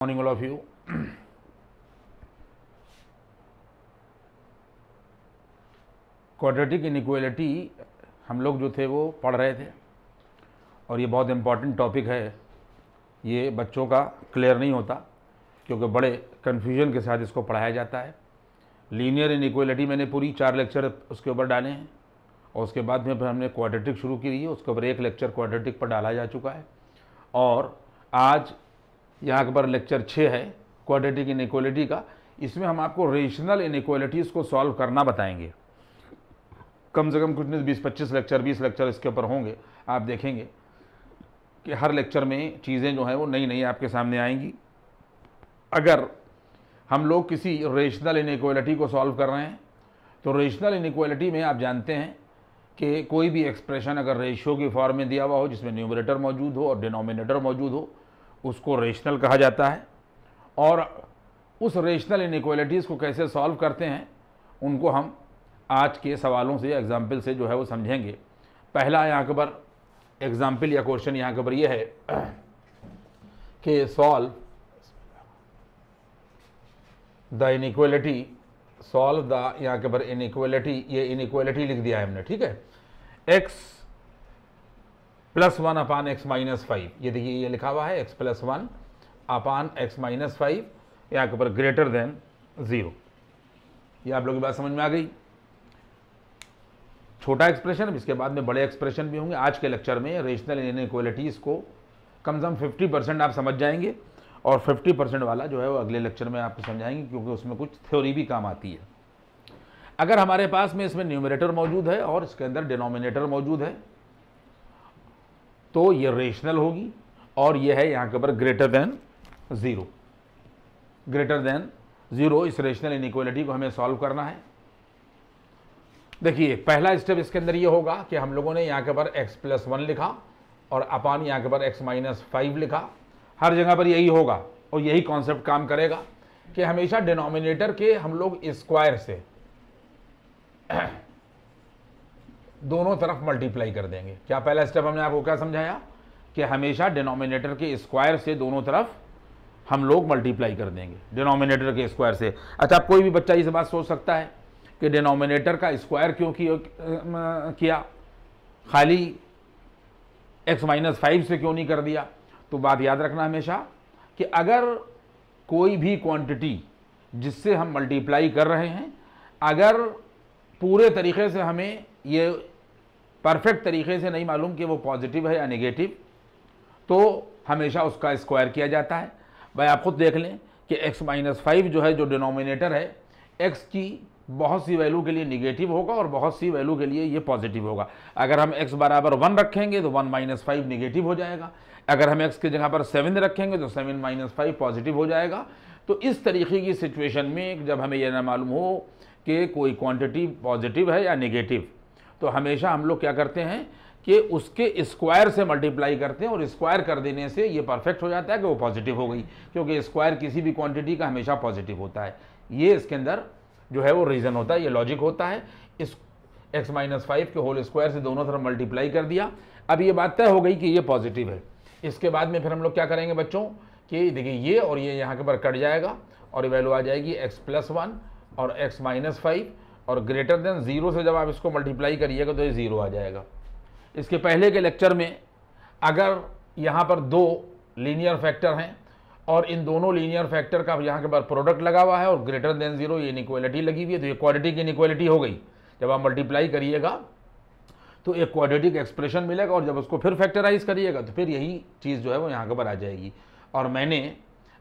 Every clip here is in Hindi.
Morning all of you. Quadratic inequality हम लोग जो थे वो पढ़ रहे थे और ये बहुत इम्पॉर्टेंट टॉपिक है। ये बच्चों का क्लियर नहीं होता क्योंकि बड़े कन्फ्यूजन के साथ इसको पढ़ाया जाता है। लीनियर इनइक्वालिटी मैंने पूरी 4 लेक्चर उसके ऊपर डाले हैं और उसके बाद में फिर हमने क्वाड्रेटिक शुरू की है, उसके ऊपर 1 लेक्चर क्वाड्रेटिक पर डाला जा चुका है और आज यहाँ पर लेक्चर 6 है क्वाड्रेटिक इनइक्वालिटी का। इसमें हम आपको रेशनल इनइक्वालिटीज़ को सॉल्व करना बताएंगे। कम से कम कुछ नहीं 20-25 लेक्चर 20 लेक्चर इसके ऊपर होंगे। आप देखेंगे कि हर लेक्चर में चीज़ें जो हैं वो नई नई आपके सामने आएंगी। अगर हम लोग किसी रेशनल इनइक्वालिटी को सॉल्व कर रहे हैं तो रेशनल इनइक्वालिटी में आप जानते हैं कि कोई भी एक्सप्रेशन अगर रेशियो की फॉर्म में दिया हुआ हो जिसमें न्यूमरेटर मौजूद हो और डिनोमिनेटर मौजूद हो उसको रेशनल कहा जाता है। और उस रेशनल इनइक्वालिटीज़ को कैसे सॉल्व करते हैं उनको हम आज के सवालों से एग्जाम्पल से जो है वो समझेंगे। पहला यहाँ के पर एग्जाम्पल या क्वेश्चन यहाँ के पर ये है कि solve the inequality, solve the यहाँ के पर इनइक्वालिटी, ये इनइक्वालिटी लिख दिया है हमने, ठीक है। x +1 अपान x - 5, ये देखिए ये लिखा हुआ है x +1 अपान x - 5 यहाँ के ऊपर ग्रेटर देन 0। ये आप लोगों की बात समझ में आ गई। छोटा एक्सप्रेशन, इसके बाद में बड़े एक्सप्रेशन भी होंगे। आज के लेक्चर में रेशनल इनइक्वालिटीज़ को कम से कम 50% आप समझ जाएंगे और 50% वाला जो है वो अगले लेक्चर में आपको समझाएंगे क्योंकि उसमें कुछ थ्योरी भी काम आती है। अगर हमारे पास में इसमें न्यूमरेटर मौजूद है और इसके अंदर डिनोमिनेटर मौजूद है तो ये रेशनल होगी और ये है यहाँ के ऊपर ग्रेटर देन 0। ग्रेटर देन 0 इस रेशनल इनइक्वालिटी को हमें सॉल्व करना है। देखिए पहला स्टेप इसके अंदर ये होगा कि हम लोगों ने यहाँ के ऊपर x +1 लिखा और अपान यहाँ के ऊपर x - 5 लिखा। हर जगह पर यही होगा और यही कॉन्सेप्ट काम करेगा कि हमेशा डिनोमिनेटर के हम लोग स्क्वायर से दोनों तरफ मल्टीप्लाई कर देंगे। क्या पहला स्टेप हमने आपको क्या समझाया कि हमेशा डिनोमिनेटर के स्क्वायर से दोनों तरफ हम लोग मल्टीप्लाई कर देंगे, डिनोमिनेटर के स्क्वायर से। अच्छा, कोई भी बच्चा इस बात सोच सकता है कि डिनोमिनेटर का स्क्वायर क्यों किया, खाली x - 5 से क्यों नहीं कर दिया। तो बात याद रखना हमेशा कि अगर कोई भी क्वांटिटी जिससे हम मल्टीप्लाई कर रहे हैं अगर पूरे तरीके से हमें ये परफेक्ट तरीके से नहीं मालूम कि वो पॉजिटिव है या नेगेटिव तो हमेशा उसका स्क्वायर किया जाता है। भाई आप खुद देख लें कि x - 5 जो है जो डिनोमिनेटर है x की बहुत सी वैल्यू के लिए नेगेटिव होगा और बहुत सी वैल्यू के लिए ये पॉजिटिव होगा। अगर हम x बराबर 1 रखेंगे तो 1 - 5 नेगेटिव हो जाएगा। अगर हम x की जगह पर 7 रखेंगे तो 7 - 5 पॉजिटिव हो जाएगा। तो इस तरीके की सिचुएशन में जब हमें यह ना मालूम हो कि कोई क्वांटिटी पॉजिटिव है या नेगेटिव तो हमेशा हम लोग क्या करते हैं कि उसके स्क्वायर से मल्टीप्लाई करते हैं और स्क्वायर कर देने से ये परफेक्ट हो जाता है कि वो पॉजिटिव हो गई, क्योंकि स्क्वायर किसी भी क्वांटिटी का हमेशा पॉजिटिव होता है। ये इसके अंदर जो है वो रीज़न होता है, ये लॉजिक होता है। इस x - 5 के होल स्क्वायर से दोनों तरफ मल्टीप्लाई कर दिया। अब ये बात तय हो गई कि ये पॉजिटिव है। इसके बाद में फिर हम लोग क्या करेंगे बच्चों कि देखिए ये और ये यहाँ के ऊपर कट जाएगा और ये वैल्यू आ जाएगी x +1 और x - 5 और ग्रेटर देन 0 से जब आप इसको मल्टीप्लाई करिएगा तो ये 0 आ जाएगा। इसके पहले के लेक्चर में अगर यहाँ पर 2 लीनियर फैक्टर हैं और इन दोनों लीनियर फैक्टर का यहाँ के बाद प्रोडक्ट लगा हुआ है और ग्रेटर देन 0 ये इनइक्वालिटी लगी हुई है तो ये क्वाड्रेटिक इनइक्वालिटी हो गई। जब आप मल्टीप्लाई करिएगा तो एक क्वाड्रेटिक एक्सप्रेशन मिलेगा और जब उसको फिर फैक्टराइज करिएगा तो फिर यही चीज़ जो है वो यहाँ के ऊपर आ जाएगी। और मैंने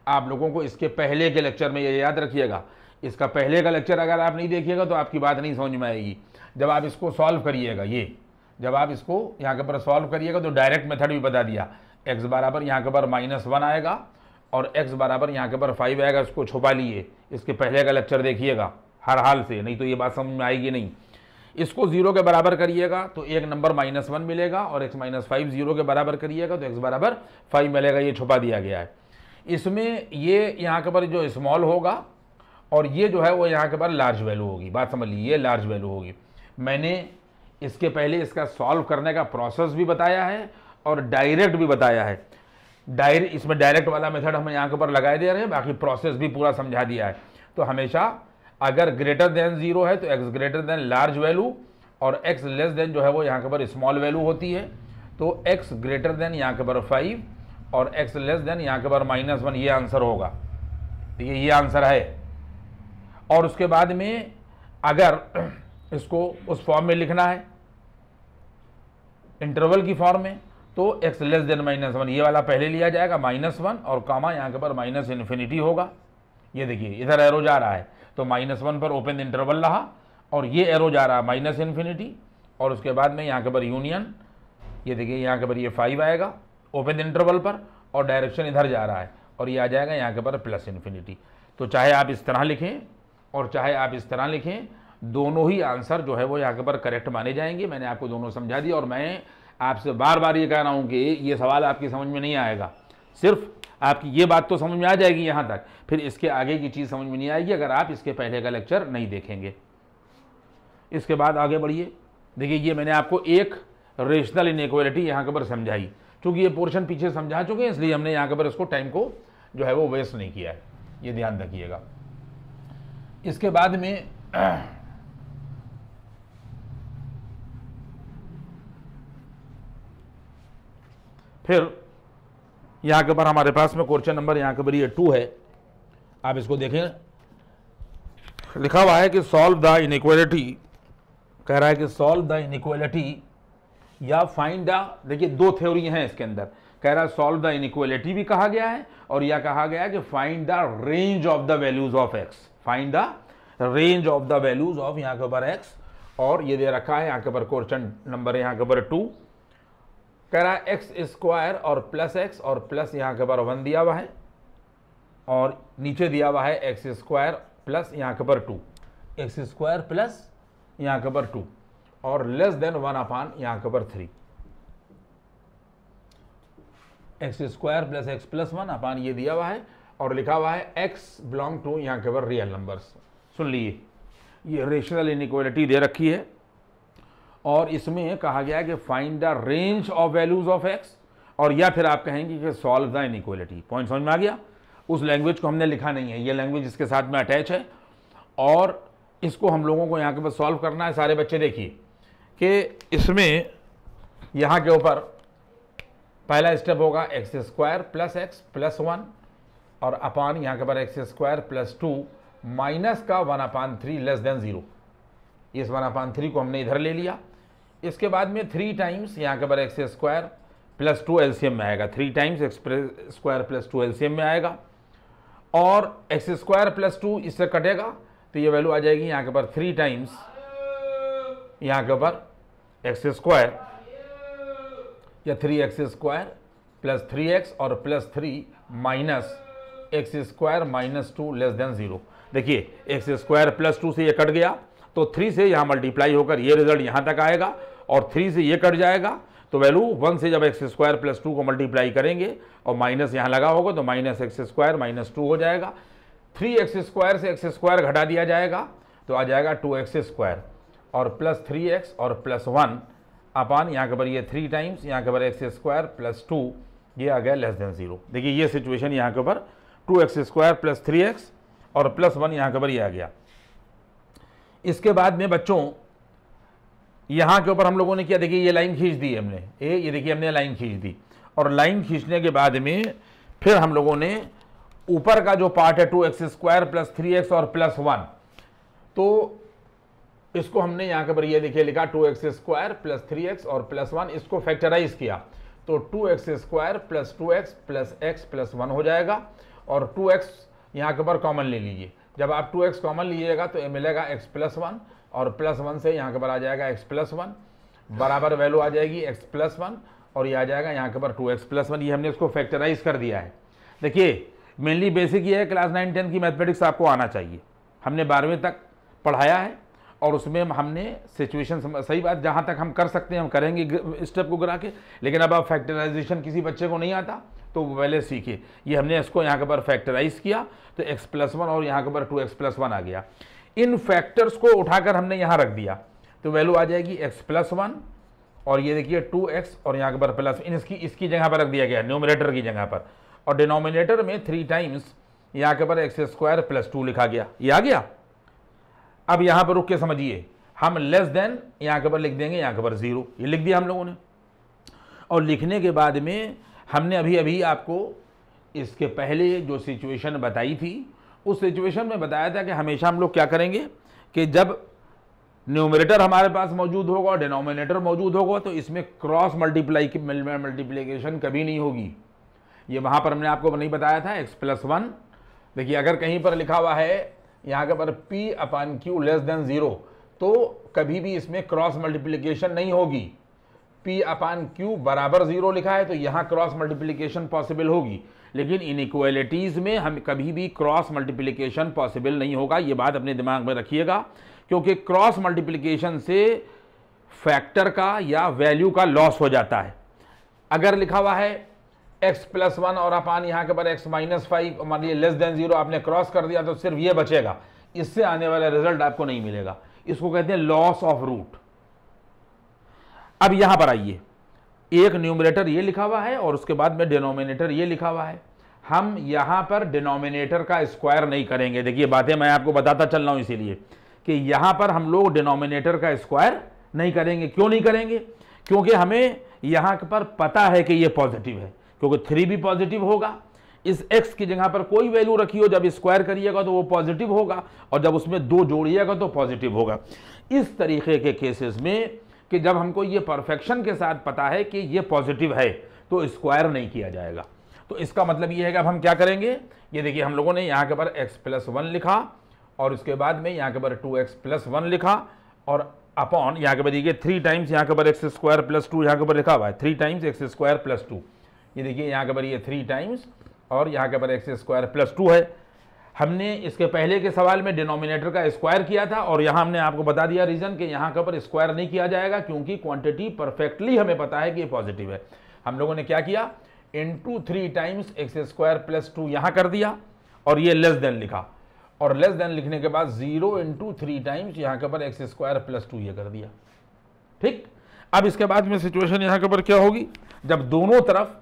आप लोगों को इसके पहले के लेक्चर में ये याद रखिएगा, इसका पहले का लेक्चर अगर आप नहीं देखिएगा तो आपकी बात नहीं समझ में आएगी। जब आप इसको सॉल्व करिएगा, ये जब आप इसको यहाँ के ऊपर सॉल्व करिएगा तो डायरेक्ट मेथड भी बता दिया। x बराबर यहाँ के ऊपर -1 आएगा और x बराबर यहाँ के ऊपर 5 आएगा, उसको छुपा लिए। इसके पहले का लेक्चर देखिएगा हर हाल से, नहीं तो ये बात समझ में आएगी नहीं। इसको 0 के बराबर करिएगा तो एक नंबर -1 मिलेगा और x - 5 0 के बराबर करिएगा तो x बराबर 5 मिलेगा, ये छुपा दिया गया है। इसमें ये यहाँ के ऊपर जो स्मॉल होगा और ये जो है वो यहाँ के ऊपर लार्ज वैल्यू होगी। बात समझ लीजिए, ये लार्ज वैल्यू होगी। मैंने इसके पहले इसका सॉल्व करने का प्रोसेस भी बताया है और डायरेक्ट भी बताया है। इसमें डायरेक्ट वाला मेथड हम यहाँ के ऊपर लगा दे रहे हैं, बाकी प्रोसेस भी पूरा समझा दिया है। तो हमेशा अगर ग्रेटर देन 0 है तो x greater then large value और x लेस देन जो है वो यहाँ के ऊपर स्मॉल वैल्यू होती है। तो x ग्रेटर देन यहाँ के ऊपर 5 और x लेस देन यहाँ के ऊपर -1, ये आंसर होगा। ये आंसर है। और उसके बाद में अगर इसको उस फॉर्म में लिखना है इंटरवल की फॉर्म में, तो x लेस देन -1 ये वाला पहले लिया जाएगा, -1 और कामा यहाँ के ऊपर -∞ होगा। ये देखिए इधर एरो जा रहा है तो -1 पर ओपन इंटरवल रहा और ये एरो जा रहा है -∞, और उसके बाद में यहाँ के ऊपर यूनियन, ये देखिए यहाँ के ऊपर ये 5 आएगा ओपन इंटरवल पर और डायरेक्शन इधर जा रहा है और ये आ जाएगा यहाँ के ऊपर +∞। तो चाहे आप इस तरह लिखें और चाहे आप इस तरह लिखें, दोनों ही आंसर जो है वो यहाँ के ऊपर करेक्ट माने जाएंगे। मैंने आपको दोनों समझा दिया और मैं आपसे बार बार ये कह रहा हूँ कि ये सवाल आपकी समझ में नहीं आएगा, सिर्फ आपकी ये बात तो समझ में आ जाएगी यहाँ तक, फिर इसके आगे की चीज़ समझ में नहीं आएगी अगर आप इसके पहले का लेक्चर नहीं देखेंगे। इसके बाद आगे बढ़िए। देखिए ये मैंने आपको एक रेशनल इनइक्वालिटी यहाँ के ऊपर समझाई, क्योंकि ये पोर्शन पीछे समझा चुके हैं इसलिए हमने यहाँ के ऊपर इसको टाइम को जो है वो वेस्ट नहीं किया है, ये ध्यान रखिएगा। इसके बाद में फिर यहाँ के ऊपर हमारे पास में क्वेश्चन नंबर यहाँ के ऊपर ये 2 है, आप इसको देखें। लिखा हुआ है कि सॉल्व द इनइक्वालिटी, कह रहा है कि सॉल्व द इनइक्वालिटी या फाइंड द, देखिए 2 थ्योरी हैं इसके अंदर, कह रहा है सॉल्व द इनइक्वालिटी भी कहा गया है और यह कहा गया है कि find the range of the values of x, find the range of the values of यहाँ के ऊपर x, और ये दे रखा है यहाँ के ऊपर क्वेश्चन नंबर यहाँ के ऊपर 2, कह रहा है x² और +x और प्लस यहाँ के ऊपर 1 दिया हुआ है और नीचे दिया हुआ है x² प्लस यहाँ के ऊपर 2, x² प्लस यहाँ के ऊपर 2 और लेस देन 1 यहाँ के ऊपर 3, x² प्लस x प्लस 1 ये दिया हुआ है और लिखा हुआ है x बिलोंग टू यहाँ के ऊपर रियल नंबर्स। सुन लीजिए, ये रेशनल इनइक्वालिटी दे रखी है और इसमें कहा गया कि find the range of values of x, और या फिर आप कहेंगे कि सॉल्व द इनइक्वालिटी। पॉइंट समझ में आ गया? उस लैंग्वेज को हमने लिखा नहीं है, ये लैंग्वेज इसके साथ में अटैच है और इसको हम लोगों को यहाँ के पास सॉल्व करना है। सारे बच्चे देखिए कि इसमें यहाँ के ऊपर पहला स्टेप होगा x² प्लस x प्लस 1 और अपान यहाँ के ऊपर x² प्लस 2 माइनस का 1/3 लेस देन 0। इस 1/3 को हमने इधर ले लिया। इसके बाद में 3 टाइम्स यहाँ के ऊपर x² प्लस 2 एलसीएम में आएगा, 3 टाइम्स x² प्लस 2 एलसीएम में आएगा और x² प्लस 2 इससे कटेगा तो ये वैल्यू आ जाएगी यहाँ के ऊपर 3 टाइम्स यहाँ के ऊपर x² या 3x² प्लस 3x और plus 3 minus x² minus 2 less than 0। देखिए x² प्लस 2 से ये कट गया तो 3 से यहाँ मल्टीप्लाई होकर ये रिजल्ट यहाँ तक आएगा और 3 से ये कट जाएगा तो वैल्यू 1 से जब x² प्लस 2 को मल्टीप्लाई करेंगे और माइनस यहाँ लगा होगा तो माइनस x² माइनस 2 हो जाएगा। 3x² से x² घटा दिया जाएगा तो आ जाएगा 2x² और प्लस 3x और प्लस 1 अपान यहाँ के ऊपर ये 3 टाइम्स यहाँ के ऊपर x² प्लस 2 ये आ गया लेस देन 0। देखिए ये सिचुएशन यहाँ के ऊपर 2x² प्लस 3x और प्लस 1 यहाँ के ऊपर ये आ गया। इसके बाद में बच्चों यहाँ के ऊपर हम लोगों ने क्या, देखिए ये लाइन खींच दी हमने, ये देखिए हमने लाइन खींच दी और लाइन खींचने के बाद में फिर हम लोगों ने ऊपर का जो पार्ट है 2x² प्लस 3x और प्लस 1, तो इसको हमने यहाँ के ऊपर ये देखिए लिखा 2x² प्लस 3x और प्लस 1, इसको फैक्टराइज किया तो 2x² plus 2x plus x plus 1 हो जाएगा और 2x यहाँ के ऊपर कॉमन ले लीजिए। जब आप 2x कॉमन लीजिएगा तो ये मिलेगा x प्लस 1 और प्लस 1 से यहाँ के ऊपर आ जाएगा x प्लस 1 बराबर वैल्यू आ जाएगी x प्लस 1 और ये आ जाएगा यहाँ के ऊपर 2x प्लस 1। ये हमने इसको फैक्टराइज कर दिया है। देखिए मेनली बेसिक ये है, क्लास 9 10 की मैथमेटिक्स आपको आना चाहिए। हमने 12वीं तक पढ़ाया है और उसमें हमने सिचुएशन सही बात जहाँ तक हम कर सकते हैं हम करेंगे स्टेप को गिरा के, लेकिन अब आप फैक्टराइजेशन किसी बच्चे को नहीं आता तो पहले सीखिए। ये हमने इसको यहाँ के ऊपर फैक्टराइज किया तो x प्लस 1 और यहाँ के ऊपर 2x प्लस 1 आ गया। इन फैक्टर्स को उठाकर हमने यहाँ रख दिया तो वैल्यू आ जाएगी x प्लस 1 और ये देखिए 2x और यहाँ के पर प्लस, इसकी जगह पर रख दिया गया न्यूमरेटर की जगह पर, और डिनोमिनेटर में 3 टाइम्स यहाँ के पर एक्स स्क्वायर प्लस 2 लिखा गया। ये आ गया। अब यहाँ पर रुक के समझिए, हम लेस देन यहाँ के पर लिख देंगे यहाँ के पर 0, ये लिख दिया हम लोगों ने। और लिखने के बाद में हमने अभी अभी आपको इसके पहले जो सिचुएशन बताई थी, उस सिचुएशन में बताया था कि हमेशा हम लोग क्या करेंगे कि जब न्यूमरेटर हमारे पास मौजूद होगा और डिनोमिनेटर मौजूद होगा तो इसमें क्रॉस मल्टीप्लिकेशन कभी नहीं होगी। ये वहाँ पर हमने आपको नहीं बताया था x+1। देखिए अगर कहीं पर लिखा हुआ है यहाँ के पर p/q लेस देन 0 तो कभी भी इसमें क्रॉस मल्टीप्लिकेशन नहीं होगी। p/q बराबर 0 लिखा है तो यहाँ क्रॉस मल्टीप्लिकेशन पॉसिबल होगी, लेकिन इनइक्वालिटीज़ में हम कभी भी क्रॉस मल्टीप्लिकेशन पॉसिबल नहीं होगा। ये बात अपने दिमाग में रखिएगा, क्योंकि क्रॉस मल्टीप्लिकेशन से फैक्टर का या वैल्यू का लॉस हो जाता है। अगर लिखा हुआ है x+1 और अपान यहाँ के पर x-5 मान लीजिए लेस देन 0 आपने क्रॉस कर दिया तो सिर्फ ये बचेगा, इससे आने वाला रिजल्ट आपको नहीं मिलेगा। इसको कहते हैं लॉस ऑफ रूट। अब यहां पर आइए, एक न्यूमरेटर ये लिखा हुआ है और उसके बाद में डिनोमिनेटर ये लिखा हुआ है। हम यहां पर डिनोमिनेटर का स्क्वायर नहीं करेंगे। देखिए बातें मैं आपको बताता चल रहा हूं इसीलिए कि यहां पर हम लोग डिनोमिनेटर का स्क्वायर नहीं करेंगे। क्यों नहीं करेंगे? क्योंकि हमें यहां पर पता है कि ये पॉजिटिव है, क्योंकि 3 भी पॉजिटिव होगा। इस x की जगह पर कोई वैल्यू रखी हो, जब स्क्वायर करिएगा तो वो पॉजिटिव होगा, और जब उसमें 2 जोड़िएगा तो पॉजिटिव होगा। इस तरीके के केसेस में कि जब हमको ये परफेक्शन के साथ पता है कि ये पॉजिटिव है तो स्क्वायर नहीं किया जाएगा। तो इसका मतलब ये है कि अब हम क्या करेंगे, ये देखिए हम लोगों ने यहाँ के पर x+1 लिखा और उसके बाद में यहाँ के पर 2x+1 लिखा और अपॉन यहाँ के पर देखिए 3 टाइम्स यहाँ के पर x² + 2 यहाँ के पर लिखा हुआ है 3 टाइम्स x² + 2। ये देखिए यहाँ के पर ये 3 टाइम्स और यहाँ के पर x² + 2 है। हमने इसके पहले के सवाल में डिनोमिनेटर का स्क्वायर किया था और यहाँ हमने आपको बता दिया रीजन कि यहाँ के पर स्क्वायर नहीं किया जाएगा, क्योंकि क्वांटिटी परफेक्टली हमें पता है कि ये पॉजिटिव है। हम लोगों ने क्या किया, इंटू 3 टाइम्स x² + 2 यहाँ कर दिया और ये लेस देन लिखा, और लेस देन लिखने के बाद 0 × 3 टाइम्स यहाँ के पर x² + 2 ये कर दिया। ठीक, अब इसके बाद में सिचुएशन यहाँ के पर क्या होगी, जब दोनों तरफ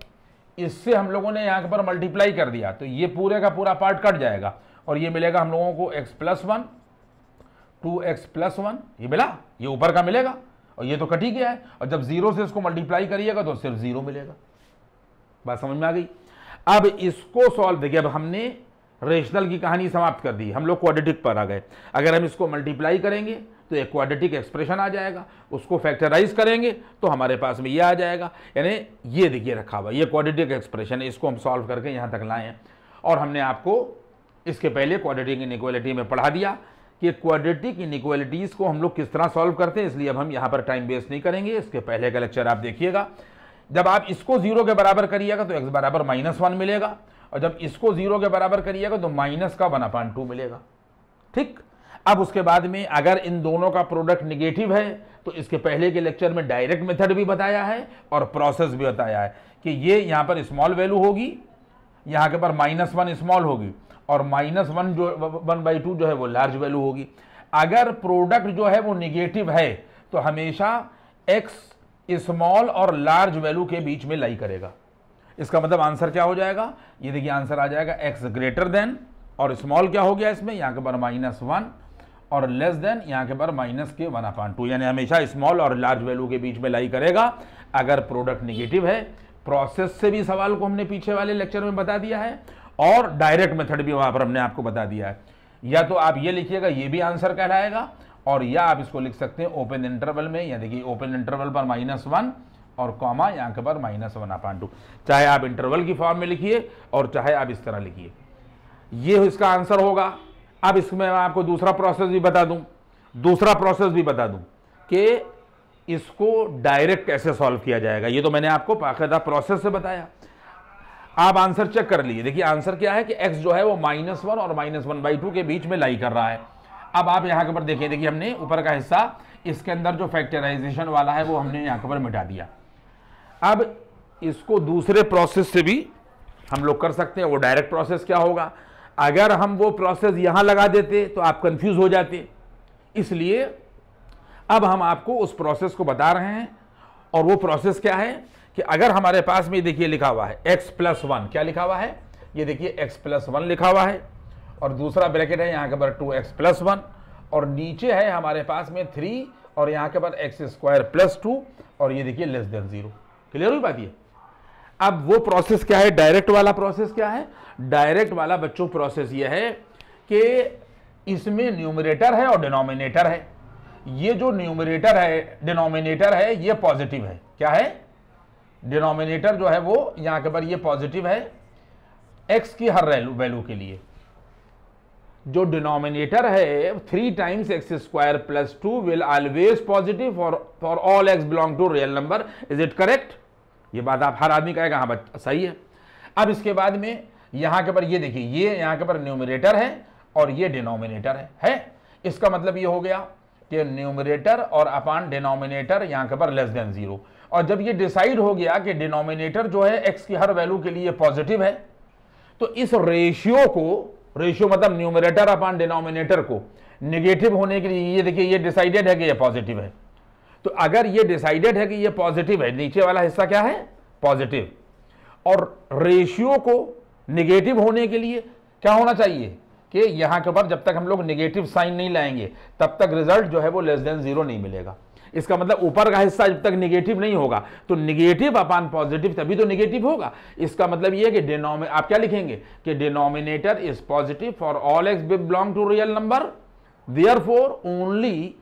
इससे हम लोगों ने यहाँ पर मल्टीप्लाई कर दिया तो ये पूरे का पूरा पार्ट कट जाएगा और ये मिलेगा हम लोगों को x+1 2x+1 ये मिला, ये ऊपर का मिलेगा और ये तो कट ही गया है, और जब 0 से इसको मल्टीप्लाई करिएगा तो सिर्फ 0 मिलेगा। बात समझ में आ गई? अब इसको सॉल्व, देखिए अब हमने रेशनल की कहानी समाप्त कर दी, हम लोग क्वाड्रेटिक पर आ गए। अगर हम इसको मल्टीप्लाई करेंगे तो एक क्वाड्रेटिक एक्सप्रेशन आ जाएगा, उसको फैक्टराइज करेंगे तो हमारे पास में ये आ जाएगा। यानी ये देखिए रखा हुआ, ये क्वाड्रेटिक एक्सप्रेशन है, इसको हम सॉल्व करके यहाँ तक लाए हैं। और हमने आपको इसके पहले क्वाड्रेटिक इनइक्वालिटी में पढ़ा दिया कि क्वाड्रेटिक इनइक्वालिटीज़ को हम लोग किस तरह सॉल्व करते हैं, इसलिए अब हम यहाँ पर टाइम वेस्ट नहीं करेंगे। इसके पहले का लेक्चर आप देखिएगा। जब आप इसको 0 के बराबर करिएगा तो x बराबर -1 मिलेगा, और जब इसको 0 के बराबर करिएगा तो -1/2 मिलेगा। ठीक, अब उसके बाद में अगर इन दोनों का प्रोडक्ट निगेटिव है तो इसके पहले के लेक्चर में डायरेक्ट मेथड भी बताया है और प्रोसेस भी बताया है कि ये यहाँ पर स्मॉल वैल्यू होगी, यहाँ के पर -1 स्मॉल होगी और -1 जो 1/2 जो है वो लार्ज वैल्यू होगी। अगर प्रोडक्ट जो है वो निगेटिव है तो हमेशा x स्मॉल और लार्ज वैल्यू के बीच में लाई करेगा। इसका मतलब आंसर क्या हो जाएगा, ये देखिए आंसर आ जाएगा x ग्रेटर देन, और स्मॉल क्या हो गया इसमें, यहाँ के पर -1 और लेस देन यहाँ के पर -1/2, यानी हमेशा स्मॉल और लार्ज वैल्यू के बीच में लाई करेगा अगर प्रोडक्ट निगेटिव है। प्रोसेस से भी सवाल को हमने पीछे वाले लेक्चर में बता दिया है और डायरेक्ट मेथड भी वहां पर हमने आपको बता दिया है। या तो आप ये लिखिएगा, ये भी आंसर कहलाएगा, और या आप इसको लिख सकते हैं ओपन इंटरवल में, या देखिए ओपन इंटरवल पर -1 और कॉमा यहाँ के पर -1/2। चाहे आप इंटरवल की फॉर्म में लिखिए और चाहे आप इस तरह लिखिए, ये इसका आंसर होगा। अब इसमें मैं आपको दूसरा प्रोसेस भी बता दूं कि इसको डायरेक्ट कैसे सॉल्व किया जाएगा। ये तो मैंने आपको बाकायदा प्रोसेस से बताया। आप आंसर चेक कर लीजिए, देखिए आंसर क्या है कि x जो है वो -1 और -1/2 के बीच में लाई कर रहा है। अब आप यहाँ के ऊपर देखिए हमने ऊपर का हिस्सा, इसके अंदर जो फैक्टराइजेशन वाला है वो हमने यहाँ के ऊपर मिटा दिया। अब इसको दूसरे प्रोसेस से भी हम लोग कर सकते हैं। वो डायरेक्ट प्रोसेस क्या होगा, अगर हम वो प्रोसेस यहाँ लगा देते तो आप कंफ्यूज हो जाते, इसलिए अब हम आपको उस प्रोसेस को बता रहे हैं और वो प्रोसेस क्या है कि अगर हमारे पास में देखिए लिखा हुआ है x+1, क्या लिखा हुआ है, ये देखिए x+1 लिखा हुआ है, और दूसरा ब्रैकेट है यहाँ के पर 2x+1, और नीचे है हमारे पास में 3 और यहाँ के पर x² + 2, और ये देखिए <0। क्लियर हुई बात ये। अब वो प्रोसेस क्या है, डायरेक्ट वाला प्रोसेस क्या है, डायरेक्ट वाला बच्चों प्रोसेस ये है कि इसमें न्यूमरेटर है और डिनोमिनेटर है। ये जो न्यूमरेटर है, डिनोमिनेटर है, ये पॉजिटिव है। क्या है, डिनोमिनेटर जो है वो यहां के पर ये पॉजिटिव है x की हर वैल्यू के लिए। जो डिनोमिनेटर है 3 times x² + 2 will always positive for all x belong to real number. Is it correct? ये बात आप हर आदमी कहेगा हाँ बच्चा सही है। अब इसके बाद में यहां के पर ये देखिए, ये यहां के पर न्यूमरेटर है और ये डिनोमिनेटर है। इसका मतलब ये हो गया कि न्यूमरेटर और अपॉन डिनोमिनेटर यहां के पर <0। और जब ये डिसाइड हो गया कि डिनोमिनेटर जो है x की हर वैल्यू के लिए पॉजिटिव है, तो इस रेशियो को, रेशियो मतलब न्यूमरेटर अपॉन डिनोमिनेटर को नेगेटिव होने के लिए, ये देखिए ये डिसाइडेड है कि ये पॉजिटिव है। तो अगर ये डिसाइडेड है कि ये पॉजिटिव है, नीचे वाला हिस्सा क्या है, पॉजिटिव, और रेशियो को नेगेटिव होने के लिए क्या होना चाहिए कि यहां के ऊपर जब तक हम लोग नेगेटिव साइन नहीं लाएंगे तब तक रिजल्ट जो है वो <0 नहीं मिलेगा। इसका मतलब ऊपर का हिस्सा जब तक नेगेटिव नहीं होगा तो नेगेटिव अपॉन पॉजिटिव तभी तो नेगेटिव होगा। इसका मतलब ये है कि आप क्या लिखेंगे कि denominator is positive for all x belong to real number, therefore only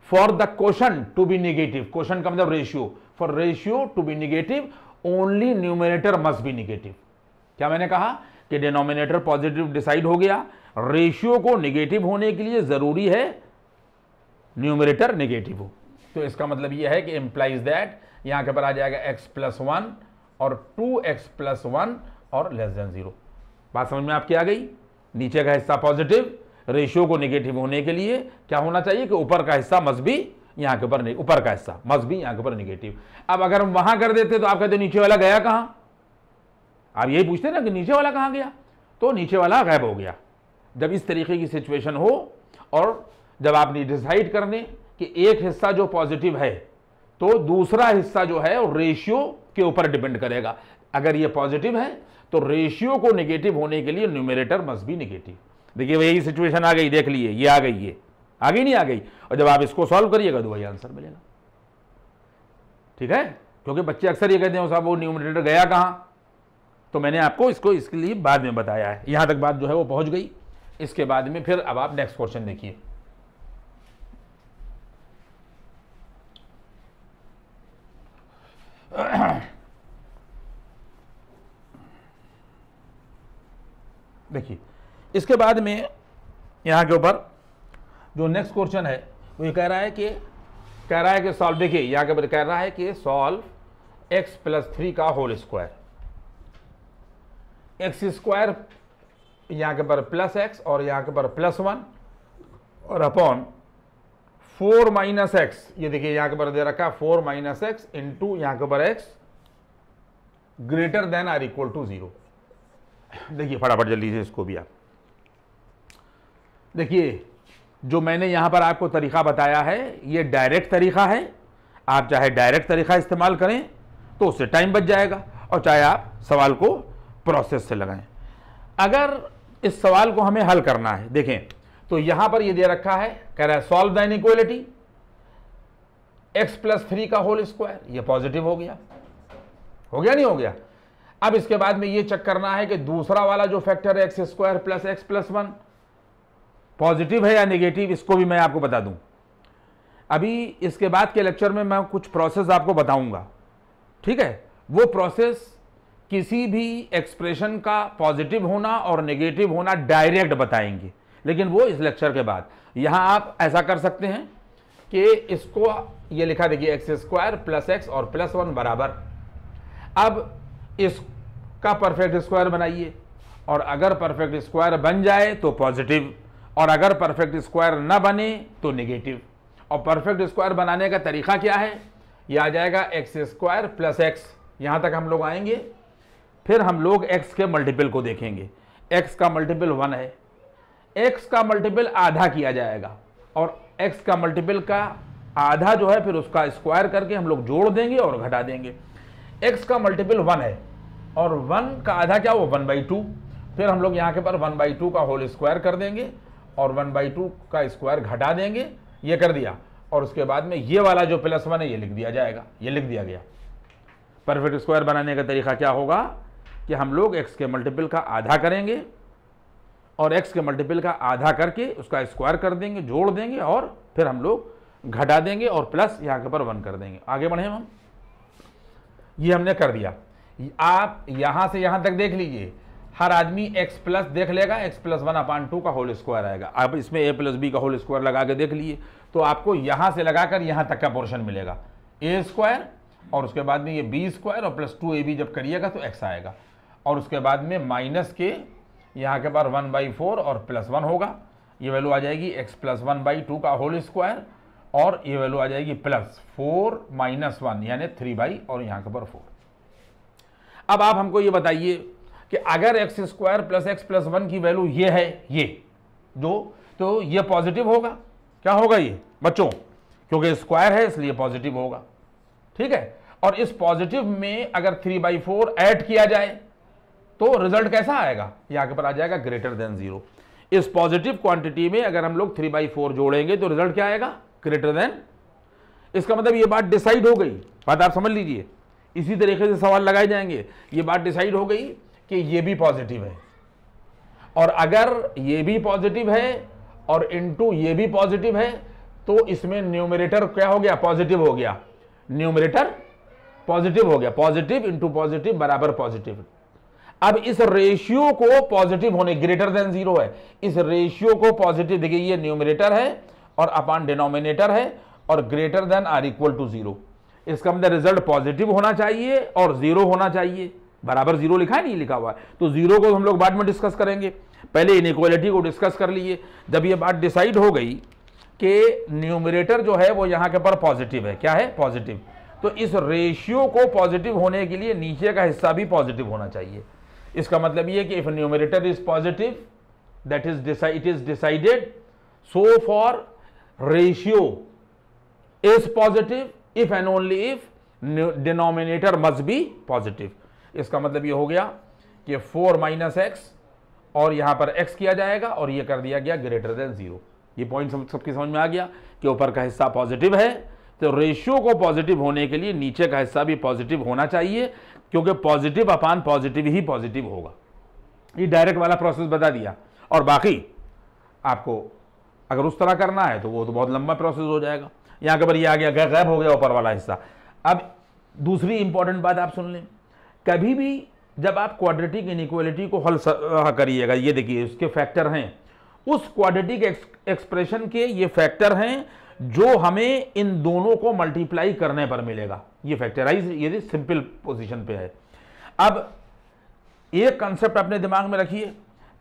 for the quotient to be negative, quotient का मतलब ratio, for ratio to be negative only numerator must be negative. क्या मैंने कहा कि डिनोमिनेटर पॉजिटिव डिसाइड हो गया, रेशियो को नेगेटिव होने के लिए जरूरी है न्यूमरेटर नेगेटिव हो। तो इसका मतलब यह है कि इंप्लाइज दैट यहां के पर आ जाएगा x+1 और 2x+1 और <0। बात समझ में आपकी आ गई? नीचे का हिस्सा पॉजिटिव, रेशियो को नेगेटिव होने के लिए क्या होना चाहिए कि ऊपर का हिस्सा मस्ट भी यहां के ऊपर, ऊपर का हिस्सा मस्ट भी यहां के ऊपर नेगेटिव। अब अगर हम वहां कर देते तो आप कहते नीचे वाला गया कहां, आप यही पूछते ना कि नीचे वाला कहां गया, तो नीचे वाला गायब हो गया। जब इस तरीके की सिचुएशन हो और जब आपने डिसाइड करने कि एक हिस्सा जो पॉजिटिव है तो दूसरा हिस्सा जो है रेशियो के ऊपर डिपेंड करेगा। अगर ये पॉजिटिव है तो रेशियो को नेगेटिव होने के लिए न्यूमरेटर मस्ट बी नेगेटिव। देखिए वही सिचुएशन आ गई, देख लिए ये आ गई, ये आ गई नहीं आ गई, और जब आप इसको सॉल्व करिएगा तो वही आंसर मिलेगा। ठीक है, क्योंकि बच्चे अक्सर ये कहते हैं साहब वो न्यूमरेटर गया कहां, तो मैंने आपको इसको इसके लिए बाद में बताया है। यहां तक बात जो है वो पहुंच गई। इसके बाद में फिर अब आप नेक्स्ट क्वेश्चन देखिए। देखिए इसके बाद में यहां के ऊपर जो नेक्स्ट क्वेश्चन है वो ये कह रहा है कि सॉल्व, देखिए यहां के ऊपर कह रहा है कि सॉल्व x+3 का होल स्क्वायर, x² यहां के पर +x और यहां के पर +1 और अपॉन 4 - x, ये देखिए यहां के पर दे रखा 4 - x इंटू यहां के पर x greater than or equal to 0। देखिए फटाफट जल्दी से इसको भी आप देखिए, जो मैंने यहां पर आपको तरीका बताया है ये डायरेक्ट तरीका है। आप चाहे डायरेक्ट तरीका इस्तेमाल करें तो उससे टाइम बच जाएगा, और चाहे आप सवाल को प्रोसेस से लगाएं। अगर इस सवाल को हमें हल करना है, देखें तो यहां पर ये दे रखा है, कह रहा है सॉल्व द इनइक्वालिटी x+3 का होल स्क्वायर, ये पॉजिटिव हो गया नहीं हो गया। अब इसके बाद में ये चेक करना है कि दूसरा वाला जो फैक्टर है x² + x+1 पॉजिटिव है या नेगेटिव, इसको भी मैं आपको बता दूं। अभी इसके बाद के लेक्चर में मैं कुछ प्रोसेस आपको बताऊंगा, ठीक है। वो प्रोसेस किसी भी एक्सप्रेशन का पॉजिटिव होना और नेगेटिव होना डायरेक्ट बताएंगे, लेकिन वो इस लेक्चर के बाद। यहां आप ऐसा कर सकते हैं कि इसको ये लिखा देखिए x² + x और +1 बराबर। अब इसका परफेक्ट स्क्वायर बनाइए, और अगर परफेक्ट स्क्वायर बन जाए तो पॉजिटिव, और अगर परफेक्ट स्क्वायर ना बने तो नेगेटिव। और परफेक्ट स्क्वायर बनाने का तरीका क्या है, यह आ जाएगा x² + x, यहां तक हम लोग आएंगे। फिर हम लोग x के मल्टीपल को देखेंगे। x का मल्टीपल 1 है, x का मल्टीपल आधा किया जाएगा, और x का मल्टीपल का आधा जो है फिर उसका स्क्वायर करके हम लोग जोड़ देंगे और घटा देंगे। x का मल्टीपल 1 है और 1 का आधा क्या हो 1/2, फिर हम लोग यहाँ के पर 1/2 का होल स्क्वायर कर देंगे और 1/2 का स्क्वायर घटा देंगे, ये कर दिया। और उसके बाद में ये वाला जो +1 है ये लिख दिया जाएगा, ये लिख दिया गया। परफेक्ट स्क्वायर बनाने का तरीका क्या होगा कि हम लोग x के मल्टीपल का आधा करेंगे और x के मल्टीपल का आधा करके उसका स्क्वायर कर देंगे, जोड़ देंगे और फिर हम लोग घटा देंगे और प्लस यहाँ के पर 1 कर देंगे। आगे बढ़े हम, ये हमने कर दिया। आप यहां से यहां तक देख लीजिए, हर आदमी x प्लस देख लेगा, x + 1/2 का होल स्क्वायर आएगा। आप इसमें a + b का होल स्क्वायर लगा के देख लिए तो आपको यहां से लगाकर यहां तक का पोर्शन मिलेगा a² और उसके बाद में ये b² और +2ab जब करिएगा तो x आएगा। और उसके बाद में माइनस के यहाँ के पास 1/4 और +1 होगा, ये वैल्यू आ जाएगी x + 1/2 का होल स्क्वायर और ये वैल्यू आ जाएगी +4 - 1 यानी 3 और यहाँ के पर 4। अब आप हमको ये बताइए कि अगर x² + x + 1 की वैल्यू ये है, ये जो, तो ये पॉजिटिव होगा। क्या होगा ये बच्चों, क्योंकि स्क्वायर है इसलिए पॉजिटिव होगा, ठीक है। और इस पॉजिटिव में अगर 3/4 ऐड किया जाए तो रिजल्ट कैसा आएगा, यहाँ के पर आ जाएगा >0। इस पॉजिटिव क्वांटिटी में अगर हम लोग 3/4 जोड़ेंगे तो रिजल्ट क्या आएगा, >। इसका मतलब ये बात डिसाइड हो गई, बात आप समझ लीजिए। इसी तरीके से सवाल लगाए जाएंगे, ये बात डिसाइड हो गई कि ये भी पॉजिटिव है और अगर ये भी पॉजिटिव है और इनटू ये भी पॉजिटिव है तो इसमें न्यूमरेटर क्या हो गया, पॉजिटिव हो गया, न्यूमरेटर पॉजिटिव हो गया। पॉजिटिव इंटू पॉजिटिव बराबर पॉजिटिव। अब इस रेशियो को पॉजिटिव होने >0 है, इस रेशियो को पॉजिटिव, देखिए ये न्यूमरेटर है और अपान डिनोमिनेटर है और > 0। इसका मतलब रिजल्ट पॉजिटिव होना चाहिए और 0 होना चाहिए, बराबर 0 लिखा है नहीं लिखा हुआ है, तो 0 को हम लोग बाद में डिस्कस करेंगे, पहले इनइक्वालिटी को डिस्कस कर लिए। जब ये बात डिसाइड हो गई कि न्यूमरेटर जो है वो यहाँ के पर पॉजिटिव है, क्या है, पॉजिटिव, तो इस रेशियो को पॉजिटिव होने के लिए नीचे का हिस्सा भी पॉजिटिव होना चाहिए। इसका मतलब ये कि if numerator is positive that is it is decided, so for ratio is positive if and only if denominator must be positive. इसका मतलब ये हो गया कि 4 - x और यहां पर x किया जाएगा और ये कर दिया गया >0। ये पॉइंट सबकी समझ में आ गया कि ऊपर का हिस्सा पॉजिटिव है तो रेशियो को पॉजिटिव होने के लिए नीचे का हिस्सा भी पॉजिटिव होना चाहिए, क्योंकि पॉजिटिव अपान पॉजिटिव ही पॉजिटिव होगा। ये डायरेक्ट वाला प्रोसेस बता दिया। और बाकी आपको अगर उस तरह करना है तो वो तो बहुत लंबा प्रोसेस हो जाएगा। यहाँ के पर ये आ गया, गायब हो गया ऊपर वाला हिस्सा। अब दूसरी इंपॉर्टेंट बात आप सुन लें, कभी भी जब आप क्वाड्रेटिक इनइक्वालिटी को हल करिएगा, ये देखिए इसके फैक्टर हैं, उस क्वाड्रेटिक एक्सप्रेशन के ये फैक्टर हैं जो हमें इन दोनों को मल्टीप्लाई करने पर मिलेगा। ये फैक्टराइज, ये सिंपल पोजीशन पे है। अब एक कंसेप्ट अपने दिमाग में रखिए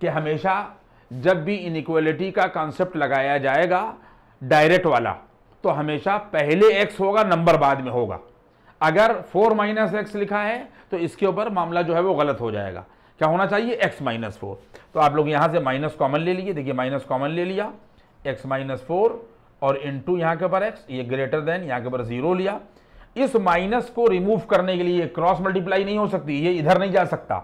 कि हमेशा जब भी इनइक्वालिटी का कंसेप्ट लगाया जाएगा डायरेक्ट वाला, तो हमेशा पहले x होगा, नंबर बाद में होगा। अगर 4 - x लिखा है तो इसके ऊपर मामला जो है वो गलत हो जाएगा। क्या होना चाहिए, x - 4। तो आप लोग यहां से माइनस कॉमन ले लीजिए, देखिए माइनस कॉमन ले लिया, x - 4 और इंटू यहाँ के ऊपर x, ये ग्रेटर देन यहाँ के ऊपर 0 लिया। इस माइनस को रिमूव करने के लिए क्रॉस मल्टीप्लाई नहीं हो सकती, ये इधर नहीं जा सकता।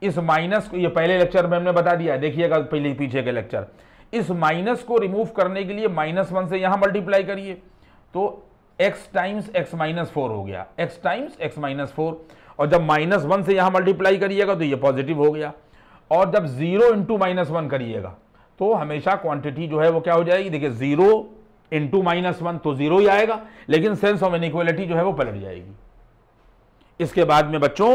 इस माइनस को, ये पहले लेक्चर में हमने बता दिया, देखिएगा पहले पीछे के लेक्चर। इस माइनस को रिमूव करने के लिए -1 से यहां मल्टीप्लाई करिए तो x टाइम्स x - 4 हो गया, x टाइम्स x - 4। और जब -1 से यहां मल्टीप्लाई करिएगा तो ये पॉजिटिव हो गया। और जब 0 इंटू -1 करिएगा तो हमेशा क्वांटिटी जो है वो क्या हो जाएगी, देखिए 0 इंटू -1 तो 0 ही आएगा, लेकिन सेंस ऑफ इनइक्वालिटी जो है वो पलट जाएगी। इसके बाद में बच्चों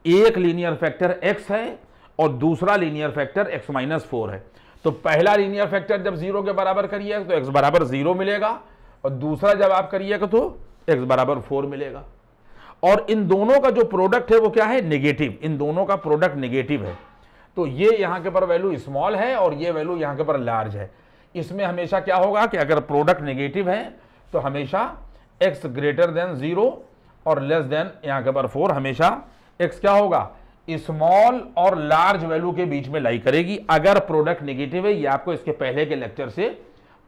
एक लीनियर फैक्टर x है और दूसरा लीनियर फैक्टर x - 4 है। तो पहला लीनियर फैक्टर जब 0 के बराबर करिएगा तो x बराबर 0 मिलेगा और दूसरा जब आप करिएगा तो x बराबर 4 मिलेगा। और इन दोनों का जो प्रोडक्ट है वो क्या है, नेगेटिव। इन दोनों का प्रोडक्ट नेगेटिव है, तो ये यहाँ के पर वैल्यू स्मॉल है और ये वैल्यू यहाँ के पर लार्ज है। इसमें हमेशा क्या होगा कि अगर प्रोडक्ट नेगेटिव है तो हमेशा x > 0 और लेस देन यहाँ के पर 4, हमेशा x क्या होगा, स्मॉल और लार्ज वैल्यू के बीच में लाई करेगी अगर प्रोडक्ट नेगेटिव है। ये आपको इसके पहले के लेक्चर से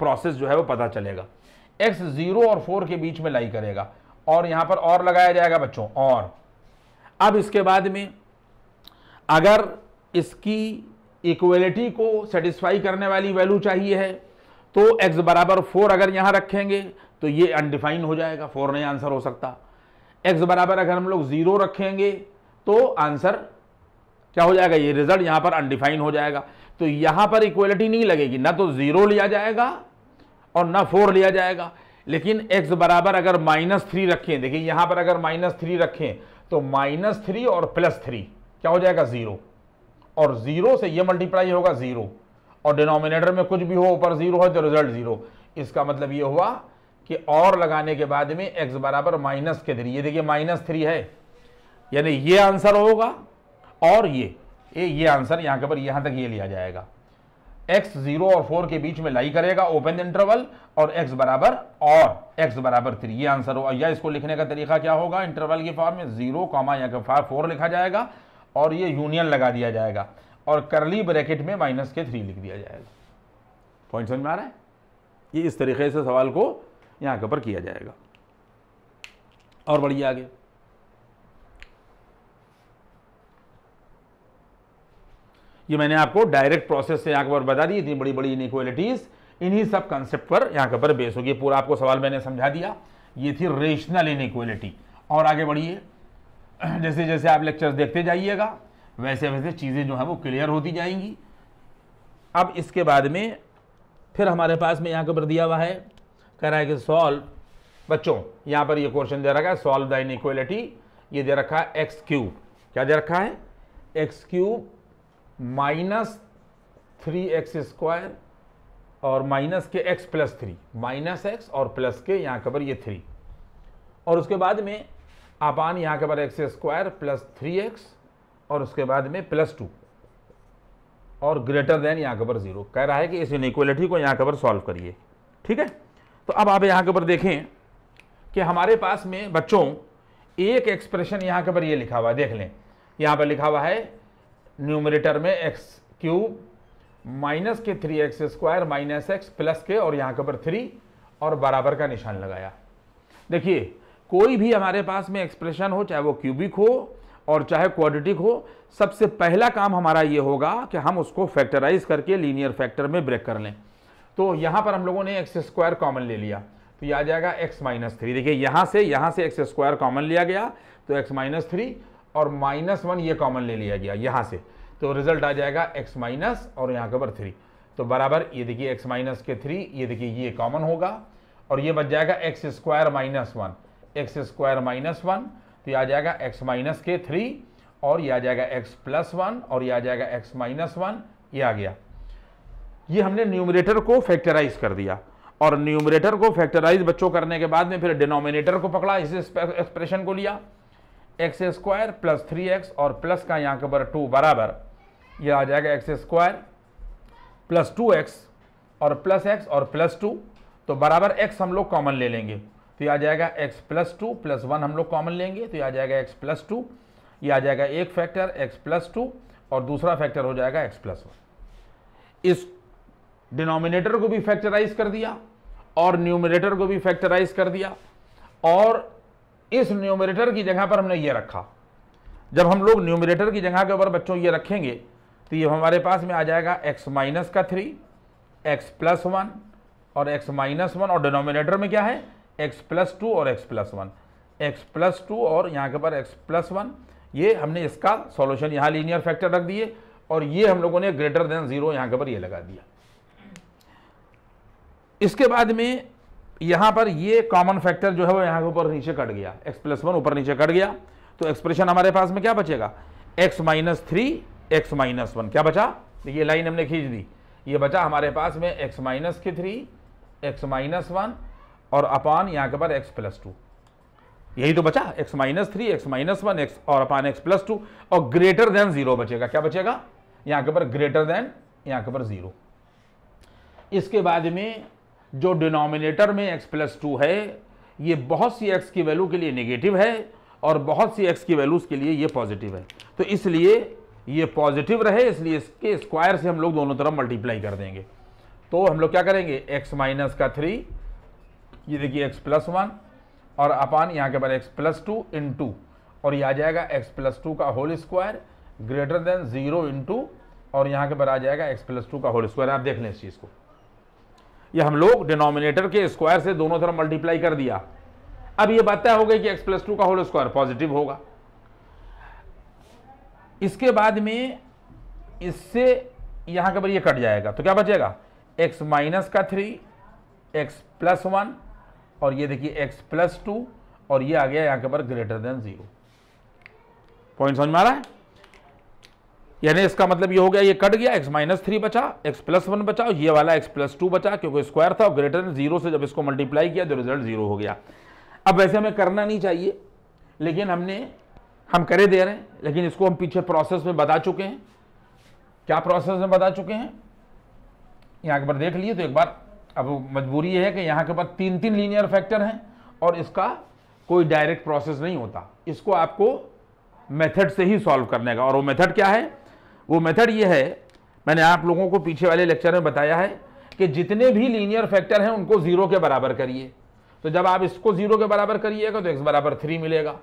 प्रोसेस जो है वो पता चलेगा। x 0 और 4 के बीच में लाई करेगा, और यहां पर और लगाया जाएगा बच्चों, और अब इसके बाद में अगर इसकी इक्वलिटी को सेटिस्फाई करने वाली वैल्यू चाहिए है तो x बराबर 4 अगर यहां रखेंगे तो ये अनडिफाइन हो जाएगा, 4 नहीं आंसर हो सकता। x बराबर अगर हम लोग 0 रखेंगे तो आंसर क्या हो जाएगा, ये रिजल्ट यहां पर अनडिफाइन हो जाएगा। तो यहां पर इक्वलिटी नहीं लगेगी, ना तो 0 लिया जाएगा और ना 4 लिया जाएगा। लेकिन x बराबर अगर -3 रखें, देखिए यहां पर अगर -3 रखें तो -3 और +3 क्या हो जाएगा, 0, और 0 से ये मल्टीप्लाई होगा 0, और डिनोमिनेटर में कुछ भी हो ऊपर 0 है तो रिजल्ट 0। इसका मतलब ये हुआ कि और लगाने के बाद में x बराबर -3, ये देखिए -3 है, यानी ये आंसर होगा, और ये आंसर यहां के पर यहां तक ये लिया जाएगा। x 0 और 4 के बीच में लाई करेगा ओपन इंटरवल, और x बराबर 3, ये आंसर होगा। या इसको लिखने का तरीका क्या होगा, इंटरवल की फॉर्म में 0, यहाँ 4 लिखा जाएगा और ये यूनियन लगा दिया जाएगा, और करली ब्रैकेट में -3 लिख दिया जाएगा। पॉइंट समझ में आ रहा है? ये इस तरीके से सवाल को यहां के ऊपर किया जाएगा। और बढ़िया आगे, ये मैंने आपको डायरेक्ट प्रोसेस से यहां के ऊपर बता दी, इतनी बड़ी बड़ी इनइक्वालिटीज इन्हीं सब कंसेप्ट पर यहां के ऊपर बेस होगी। पूरा आपको सवाल मैंने समझा दिया, ये थी रेशनल इनइक्वालिटी। और आगे बढ़िए, जैसे जैसे आप लेक्चर्स देखते जाइएगा वैसे वैसे चीज़ें जो है वो क्लियर होती जाएंगी। अब इसके बाद में फिर हमारे पास में यहाँ के ऊपर दिया हुआ है, कह रहा है कि सॉल्व, बच्चों यहाँ पर ये क्वेश्चन दे रखा है, सॉल्व द इनइक्वालिटी। ये दे रखा है x3, क्या दे रखा है, x3 -3x² और माइनस के x + 3, -x और प्लस के यहाँ के ऊपर ये 3, और उसके बाद में अपान यहाँ के ऊपर x² + 3x और उसके बाद में +2 और ग्रेटर देन यहाँ के ऊपर 0। कह रहा है कि इस इनइक्वालिटी को यहाँ के ऊपर सॉल्व करिए। ठीक है, तो अब आप यहाँ के ऊपर देखें कि हमारे पास में बच्चों एक एक्सप्रेशन यहाँ के ऊपर ये लिखा हुआ है, देख लें, यहाँ पर लिखा हुआ है न्यूमरेटर में x³ -3x² -x प्लस के और यहाँ के ऊपर 3 और बराबर का निशान लगाया। देखिए कोई भी हमारे पास में एक्सप्रेशन हो, चाहे वो क्यूबिक हो और चाहे क्वाड्रेटिक हो, सबसे पहला काम हमारा ये होगा कि हम उसको फैक्टराइज करके लीनियर फैक्टर में ब्रेक कर लें। तो यहाँ पर हम लोगों ने x² कॉमन ले लिया, तो ये आ जाएगा x -3। देखिए यहाँ से x² कॉमन लिया गया तो x -3 और -1 ये कॉमन ले लिया गया यहाँ से, तो रिजल्ट आ जाएगा x माइनस और यहाँ के ऊपर 3, तो बराबर ये देखिए x - 3, ये देखिए ये कॉमन होगा और ये बच जाएगा x² -1, तो ये आ जाएगा x - 3 और ये आ जाएगा x + 1 और ये आ जाएगा x - 1, ये आ गया। ये हमने न्यूमरेटर को फैक्टराइज कर दिया, और न्यूमरेटर को फैक्टराइज बच्चों करने के बाद में फिर डिनोमिनेटर को पकड़ा, इस एक्सप्रेशन को लिया x² + 3x और प्लस का यहाँ के ऊपर 2 बराबर, ये आ जाएगा x² + 2x और प्लस x और +2, तो बराबर x हम लोग कॉमन ले लेंगे, तो ये आ जाएगा x + 2 + 1 हम लोग कॉमन लेंगे, तो ये आ जाएगा x + 2, ये आ जाएगा एक फैक्टर x + 2 और दूसरा फैक्टर हो जाएगा x + 1। इस डिनोमिनेटर को भी फैक्टराइज कर दिया और न्यूमरेटर को भी फैक्टराइज कर दिया, और इस न्यूमरेटर की जगह पर हमने ये रखा। जब हम लोग न्यूमरेटर की जगह के ऊपर बच्चों ये रखेंगे तो ये हमारे पास में आ जाएगा x - 3, x + 1 और x - 1, और डिनोमिनेटर में क्या है x + 2 और x + 1, x + 2 और यहाँ के ऊपर x + 1। ये हमने इसका सॉल्यूशन यहाँ लीनियर फैक्टर रख दिए, और ये हम लोगों ने ग्रेटर देन 0 यहाँ के ऊपर ये लगा दिया। इसके बाद में यहाँ पर ये कॉमन फैक्टर जो है वो यहाँ के ऊपर नीचे कट गया, x + 1 ऊपर नीचे कट गया, तो एक्सप्रेशन हमारे पास में क्या बचेगा x - 3 x - 1, क्या बचा, ये लाइन हमने खींच दी, ये बचा हमारे पास में x - 3 x - 1 और अपान यहाँ के ऊपर x + 2, यही तो बचा x - 3 x - 1 x और अपान x + 2, और ग्रेटर देन 0 बचेगा, क्या बचेगा यहाँ के ऊपर ग्रेटर देन यहाँ के ऊपर 0। इसके बाद में जो डिनोमिनेटर में x + 2 है, ये बहुत सी x की वैल्यू के लिए नेगेटिव है और बहुत सी x की वैल्यूज के लिए ये पॉजिटिव है, तो इसलिए ये पॉजिटिव रहे, इसलिए इसके स्क्वायर से हम लोग दोनों तरफ मल्टीप्लाई कर देंगे। तो हम लोग क्या करेंगे x - 3 ये देखिए x+1 और अपान यहाँ के पर x+2 इंटू, और ये आ जाएगा x+2 का whole square greater than 0 into, और यहाँ के पर आ जाएगा x+2 का होल स्क्वायर। आप देख लें इस चीज़ को, ये हम लोग डिनोमिनेटर के स्क्वायर से दोनों तरफ मल्टीप्लाई कर दिया। अब ये बात तय हो गई कि x+2 का होल स्क्वायर पॉजिटिव होगा। इसके बाद में इससे यहाँ के पर ये कट जाएगा, तो क्या बचेगा x-3 x+1 और ये देखिए x+2 और ये आ गया यहाँ के पर ग्रेटर देन 0। पॉइंट समझ में आ रहा है? यानी इसका मतलब ये हो गया, ये कट गया, x-3 बचा, x+1 बचा, और ये वाला x+2 बचा क्योंकि स्क्वायर था और ग्रेटर देन 0 से जब इसको मल्टीप्लाई किया तो रिजल्ट 0 हो गया। अब वैसे हमें करना नहीं चाहिए, लेकिन हम करे दे रहे हैं, लेकिन इसको हम पीछे प्रोसेस में बता चुके हैं। क्या प्रोसेस में बता चुके हैं यहाँ के पर देख लिए तो एक बार। अब मजबूरी ये है कि यहाँ के पर 3 लीनियर फैक्टर हैं और इसका कोई डायरेक्ट प्रोसेस नहीं होता, इसको आपको मेथड से ही सॉल्व करने का। और वो मेथड क्या है? वो मेथड ये है, मैंने आप लोगों को पीछे वाले लेक्चर में बताया है कि जितने भी लीनियर फैक्टर हैं उनको 0 के बराबर करिए। तो जब आप इसको 0 के बराबर करिएगा तो x बराबर 3 मिलेगा,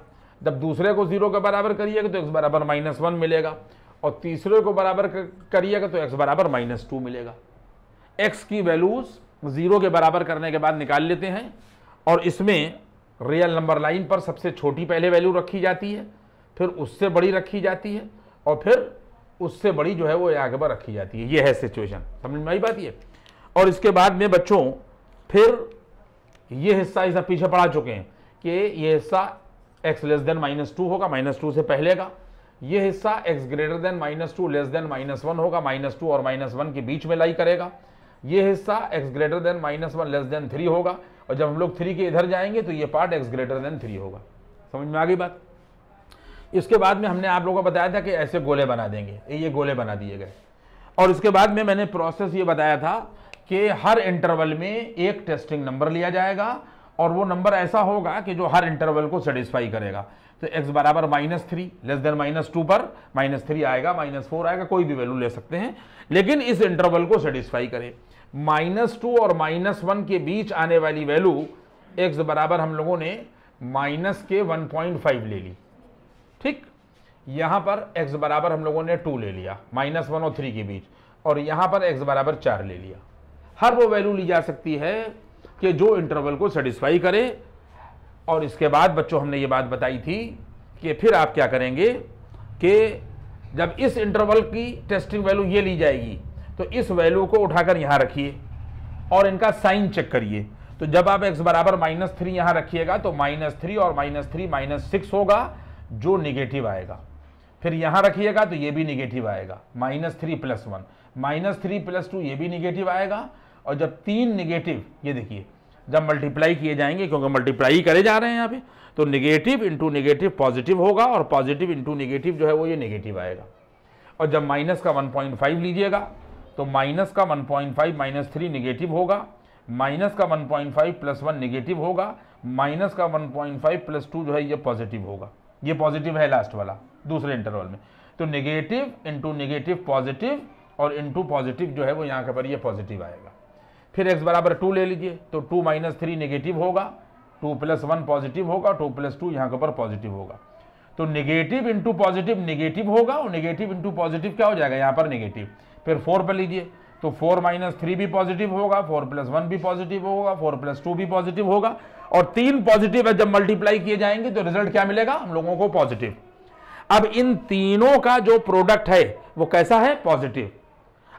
जब दूसरे को 0 के बराबर करिएगा तो x बराबर -1 मिलेगा, और तीसरे को बराबर करिएगा तो x बराबर -2 मिलेगा। x की वैल्यूज 0 के बराबर करने के बाद निकाल लेते हैं, और इसमें रियल नंबर लाइन पर सबसे छोटी पहले वैल्यू रखी जाती है, फिर उससे बड़ी रखी जाती है, और फिर उससे बड़ी जो है वो आगे पर रखी जाती है। ये है सिचुएशन, समझ में आई बात ये। और इसके बाद में बच्चों फिर ये हिस्सा इस पीछे पढ़ा चुके हैं कि ये हिस्सा x लेस देन -2 होगा, -2 से पहले का। ये हिस्सा x greater then -2 less than -1 होगा, -2 और -1 के बीच में लाई करेगा। ये हिस्सा x greater then -1 less than 3 होगा, और जब हम लोग 3 के इधर जाएंगे तो ये पार्ट x ग्रेटर देन 3 होगा। समझ में आ गई बात? इसके बाद में हमने आप लोगों को बताया था कि ऐसे गोले बना देंगे, ये गोले बना दिए गए। और इसके बाद में मैंने प्रोसेस ये बताया था कि हर इंटरवल में एक टेस्टिंग नंबर लिया जाएगा, और वो नंबर ऐसा होगा कि जो हर इंटरवल को सेटिस्फाई करेगा। तो x बराबर -3 लेस देन -2 पर -3 आएगा, -4 आएगा, कोई भी वैल्यू ले सकते हैं, लेकिन इस इंटरवल को सेटिस्फाई करे। -2 और -1 के बीच आने वाली वैल्यू x बराबर हम लोगों ने -1.5 ले ली। ठीक, यहां पर x बराबर हम लोगों ने 2 ले लिया, -1 और 3 के बीच, और यहां पर x बराबर 4 ले लिया। हर वो वैल्यू ली जा सकती है कि जो इंटरवल को सेटिस्फाई करे। और इसके बाद बच्चों हमने ये बात बताई थी कि फिर आप क्या करेंगे कि जब इस इंटरवल की टेस्टिंग वैल्यू ये ली जाएगी तो इस वैल्यू को उठाकर यहां रखिए और इनका साइन चेक करिए। तो जब आप x बराबर -3 यहां रखिएगा तो -3 और -3 -6 होगा, जो निगेटिव आएगा। फिर यहां रखिएगा तो ये भी निगेटिव आएगा, -3 + 1, -3 + 2 ये भी निगेटिव आएगा। और जब 3 निगेटिव, ये देखिए जब मल्टीप्लाई किए जाएंगे, क्योंकि मल्टीप्लाई करे जा रहे हैं यहाँ पे, तो निगेटिव इंटू निगेटिव पॉजिटिव होगा, और पॉजिटिव इंटू निगेटिव जो है वो ये निगेटिव आएगा। और जब माइनस का 1.5 लीजिएगा तो माइनस का 1.5 -3 निगेटिव होगा, माइनस का 1.5 + 1 निगेटिव होगा, माइनस का 1.5 + 2 जो है ये पॉजिटिव होगा। ये पॉजिटिव है लास्ट वाला दूसरे इंटरवल में। तो निगेटिव इंटू निगेटिव पॉजिटिव और इंटू पॉजिटिव जो है वो यहाँ के पर ये पॉजिटिव आएगा। फिर x बराबर 2 ले लीजिए, तो 2 - 3 निगेटिव होगा, 2 + 1 पॉजिटिव होगा, 2 + 2 यहाँ के पर पॉजिटिव होगा। तो निगेटिव इंटू पॉजिटिव निगेटिव होगा, और निगेटिव इंटू पॉजिटिव क्या हो जाएगा यहाँ पर निगेटिव। फिर 4 पर लीजिए, तो 4 - 3 भी पॉजिटिव होगा, 4 + 1 भी पॉजिटिव होगा, 4 + 2 भी पॉजिटिव होगा, और 3 पॉजिटिव है। जब मल्टीप्लाई किए जाएंगे तो रिजल्ट क्या मिलेगा हम लोगों को? पॉजिटिव। अब इन तीनों का जो प्रोडक्ट है वो कैसा है? पॉजिटिव।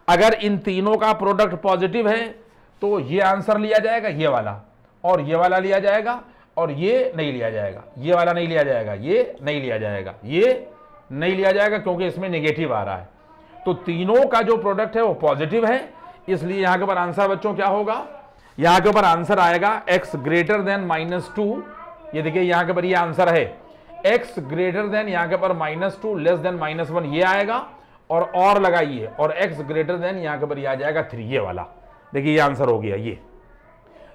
अगर इन तीनों का प्रोडक्ट पॉजिटिव है तो ये आंसर लिया जाएगा, ये वाला, और ये वाला लिया जाएगा, और ये नहीं लिया जाएगा, ये वाला नहीं लिया जाएगा, ये नहीं लिया जाएगा, ये नहीं लिया जाएगा, क्योंकि इसमें नेगेटिव आ रहा है। तो तीनों का जो प्रोडक्ट है वो पॉजिटिव है, इसलिए यहां के ऊपर आंसर बच्चों क्या होगा? यहां के ऊपर आंसर आएगा x ग्रेटर देन -2। ये देखिए यहां के ऊपर ये आंसर है, x ग्रेटर देन यहां के ऊपर -2 लेस देन -1 ये आएगा, और लगाइए, और x ग्रेटर देन यहां के ऊपर ये आ जाएगा 3, ये वाला। देखिए ये आंसर हो गया ये।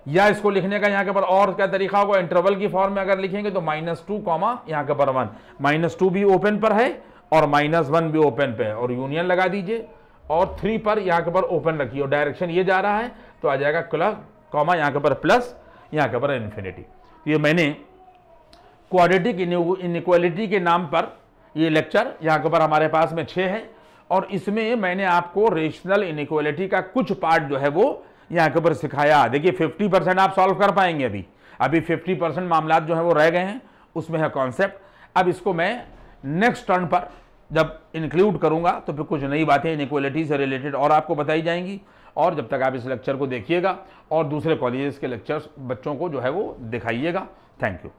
या इसको लिखने का यहाँ के पर और क्या तरीका होगा? इंटरवल की फॉर्म में अगर लिखेंगे तो -2, यहाँ के पर 1, -2 भी ओपन पर है और -1 भी ओपन पे है, और यूनियन लगा दीजिए, और 3 पर यहाँ के पर ओपन रखिए, और डायरेक्शन ये जा रहा है तो आ जाएगा कॉमा यहाँ के पर प्लस, यहाँ के ऊपर इन्फिनिटी। ये मैंने क्वाड्रेटिक इनइक्वालिटी के नाम पर ये लेक्चर यहाँ के ऊपर हमारे पास में 6 है, और इसमें मैंने आपको रेशनल इनइक्वालिटी का कुछ पार्ट जो है वो यहाँ के ऊपर सिखाया। देखिए 50% आप सॉल्व कर पाएंगे, अभी 50% मामला जो है वो रह गए हैं, उसमें है कॉन्सेप्ट। अब इसको मैं नेक्स्ट टर्न पर जब इंक्लूड करूंगा तो फिर कुछ नई बातें इनइक्वालिटी से रिलेटेड और आपको बताई जाएंगी। और जब तक आप इस लेक्चर को देखिएगा और दूसरे कॉलेजेस के लेक्चर्स बच्चों को जो है वो दिखाइएगा। Thank you.